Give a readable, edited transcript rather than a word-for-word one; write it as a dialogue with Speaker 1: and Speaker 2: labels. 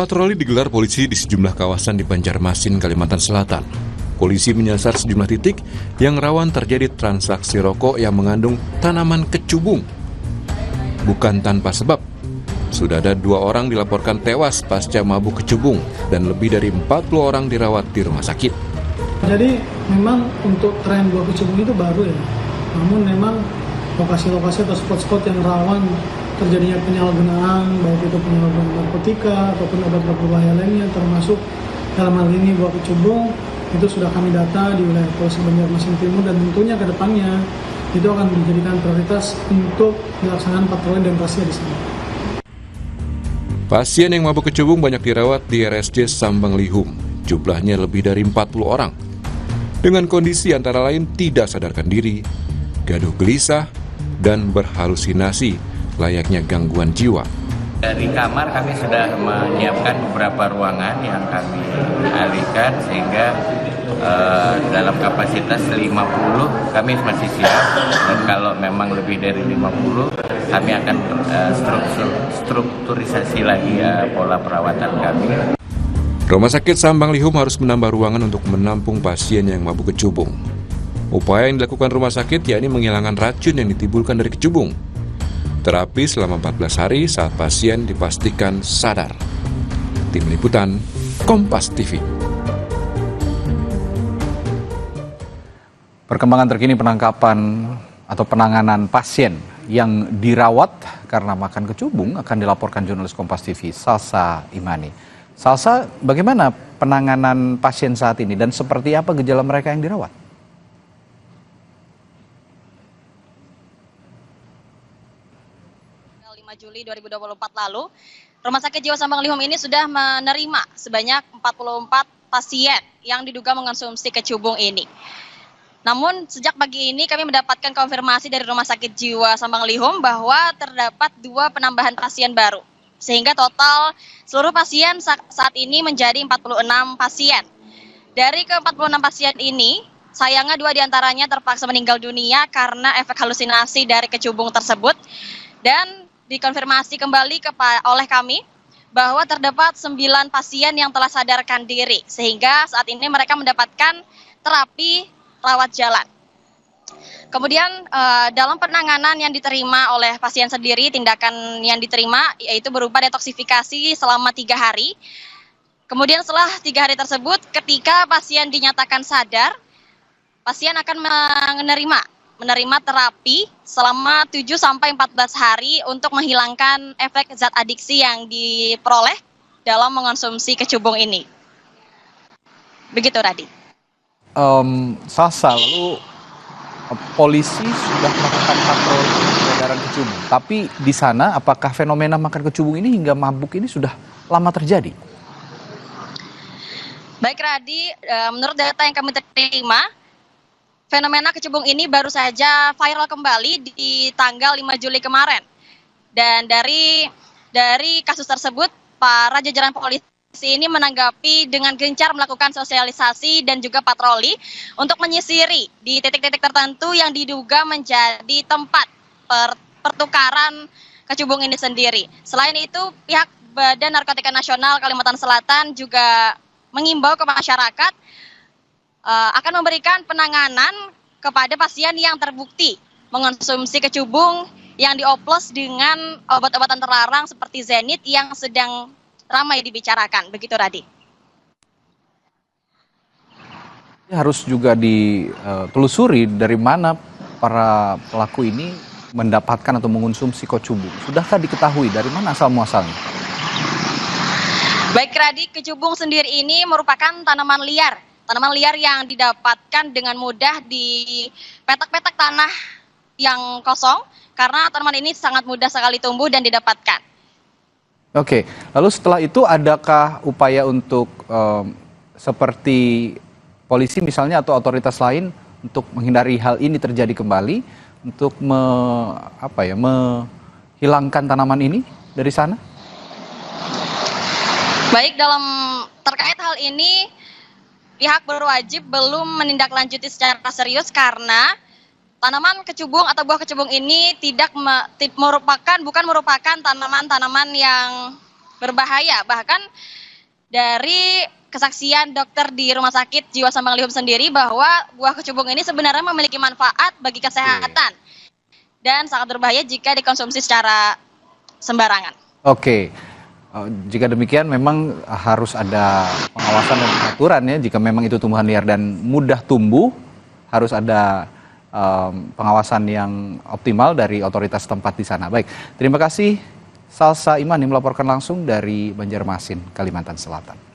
Speaker 1: Patroli digelar polisi di sejumlah kawasan di Banjarmasin, Kalimantan Selatan. Polisi menyasar sejumlah titik yang rawan terjadi transaksi rokok yang mengandung tanaman kecubung. Bukan tanpa sebab, sudah ada 2 orang dilaporkan tewas pasca mabuk kecubung dan lebih dari 40 orang dirawat di rumah sakit.
Speaker 2: Jadi memang untuk tren buah kecubung itu baru ya, namun memang lokasi-lokasi atau spot-spot yang rawan terjadinya penyalahgunaan, baik itu penyalahgunaan narkotika ataupun obat-obat berbahaya lainnya, termasuk dalam hal ini buah kecubung, itu sudah kami data di wilayah Polres Banjarmasin Timur, dan tentunya ke depannya itu akan dijadikan prioritas untuk dilaksanakan patroli dan razia di sana.
Speaker 1: Pasien yang mabuk kecubung banyak dirawat di RSJ Sambanglihum, jumlahnya lebih dari 40 orang. Dengan kondisi antara lain tidak sadarkan diri, gaduh gelisah, dan berhalusinasi layaknya gangguan jiwa.
Speaker 3: Dari kamar kami sudah menyiapkan beberapa ruangan yang kami alihkan sehingga dalam kapasitas 50 kami masih siap, dan kalau memang lebih dari 50 kami akan strukturisasi lagi pola perawatan kami.
Speaker 1: Rumah sakit Sambanglihum harus menambah ruangan untuk menampung pasien yang mabuk kecubung. Upaya yang dilakukan rumah sakit yakni menghilangkan racun yang ditimbulkan dari kecubung. Terapi selama 14 hari saat pasien dipastikan sadar. Tim Liputan, Kompas TV.
Speaker 4: Perkembangan terkini penangkapan atau penanganan pasien yang dirawat karena makan kecubung akan dilaporkan jurnalis Kompas TV, Salsa Imani. Salsa, bagaimana penanganan pasien saat ini dan seperti apa gejala mereka yang dirawat?
Speaker 5: 5 Juli 2024 lalu, Rumah Sakit Jiwa Sambanglihum ini sudah menerima sebanyak 44 pasien yang diduga mengonsumsi kecubung ini. Namun sejak pagi ini kami mendapatkan konfirmasi dari Rumah Sakit Jiwa Sambanglihum bahwa terdapat 2 penambahan pasien baru. Sehingga total seluruh pasien saat ini menjadi 46 pasien. Dari ke-46 pasien ini, sayangnya 2 diantaranya terpaksa meninggal dunia karena efek halusinasi dari kecubung tersebut. Dan dikonfirmasi kembali oleh kami bahwa terdapat 9 pasien yang telah sadarkan diri. Sehingga saat ini mereka mendapatkan terapi rawat jalan. Kemudian dalam penanganan yang diterima oleh pasien sendiri, tindakan yang diterima yaitu berupa detoksifikasi selama 3 hari. Kemudian setelah 3 hari tersebut, ketika pasien dinyatakan sadar, pasien akan menerima terapi selama 7-14 hari untuk menghilangkan efek zat adiksi yang diperoleh dalam mengonsumsi kecubung ini. Begitu, Radi.
Speaker 4: Salsa, lalu polisi sudah melakukan patroli peredaran kecubung. Tapi di sana apakah fenomena makan kecubung ini hingga mabuk ini sudah lama terjadi?
Speaker 5: Baik, Radi, menurut data yang kami terima, fenomena kecubung ini baru saja viral kembali di tanggal 5 Juli kemarin. Dan dari kasus tersebut, para jajaran polisi ini menanggapi dengan gencar melakukan sosialisasi dan juga patroli untuk menyisiri di titik-titik tertentu yang diduga menjadi tempat pertukaran kecubung ini sendiri. Selain itu, pihak Badan Narkotika Nasional Kalimantan Selatan juga mengimbau ke masyarakat akan memberikan penanganan kepada pasien yang terbukti mengonsumsi kecubung yang dioplos dengan obat-obatan terlarang seperti Zenit yang sedang ramai dibicarakan. Begitu, Radi.
Speaker 4: Harus juga ditelusuri dari mana para pelaku ini mendapatkan atau mengonsumsi kecubung. Sudahkah diketahui dari mana asal muasalnya?
Speaker 5: Baik, Radi, kecubung sendiri ini merupakan tanaman liar. Tanaman liar yang didapatkan dengan mudah di petak-petak tanah yang kosong, karena tanaman ini sangat mudah sekali tumbuh dan didapatkan.
Speaker 4: Oke, lalu setelah itu adakah upaya untuk seperti polisi misalnya atau otoritas lain untuk menghindari hal ini terjadi kembali, untuk menghilangkan tanaman ini dari sana?
Speaker 5: Baik, terkait hal ini, pihak berwajib belum menindaklanjuti secara serius karena tanaman kecubung atau buah kecubung ini bukan merupakan tanaman-tanaman yang berbahaya. Bahkan dari kesaksian dokter di Rumah Sakit Jiwa Samanglihum sendiri bahwa buah kecubung ini sebenarnya memiliki manfaat bagi kesehatan dan sangat berbahaya jika dikonsumsi secara sembarangan.
Speaker 4: Oke. Jika demikian memang harus ada pengawasan dan aturan ya. Jika memang itu tumbuhan liar dan mudah tumbuh, harus ada pengawasan yang optimal dari otoritas tempat di sana. Baik, terima kasih Salsa Imani melaporkan langsung dari Banjarmasin, Kalimantan Selatan.